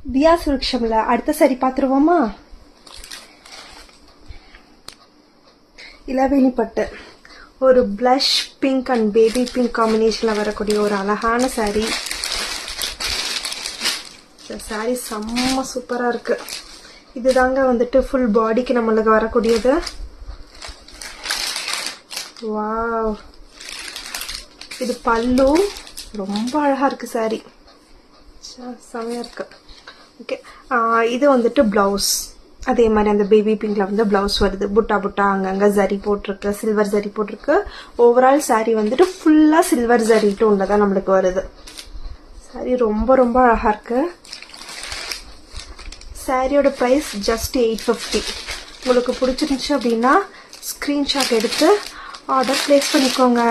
தியா சுரக்ஷம்ல அடுத்த சாரி பார்த்துருவோமா? இளவேணி பட்டு ஒரு blush pink and baby pink காம்பினேஷனில் வரக்கூடிய ஒரு அழகான சாரீ. இந்த சாரீ செம்ம சூப்பராக இருக்கு. இதுதாங்க வந்துட்டு ஃபுல் பாடிக்கு நம்மளுக்கு வரக்கூடியது. வாவ், இது பல்லு. ரொம்ப அழகாக இருக்கு சாரீ, செம்மையாக இருக்கு. ஓகே, இது வந்துட்டு ப்ளவுஸ். அதே மாதிரி அந்த பேபி பிங்க்ல வந்து ப்ளவுஸ் வருது. புட்டா புட்டா அங்கங்க ஜரி போட்டிருக்கு, சில்வர் ஜரி போட்டிருக்கு. ஓவரால் சாரீ வந்துட்டு ஃபுல்லா சில்வர் ஜரி டோன்ல தான் நம்மளுக்கு வருது. சாரீ ரொம்ப ரொம்ப அழகா இருக்கு. சாரியோட ப்ரைஸ் ஜஸ்ட் 850. உங்களுக்கு பிடிச்சிருந்துச்சு அப்படின்னா ஸ்க்ரீன்ஷாட் எடுத்து ஆர்டர் பிளேஸ் பண்ணிக்கோங்க.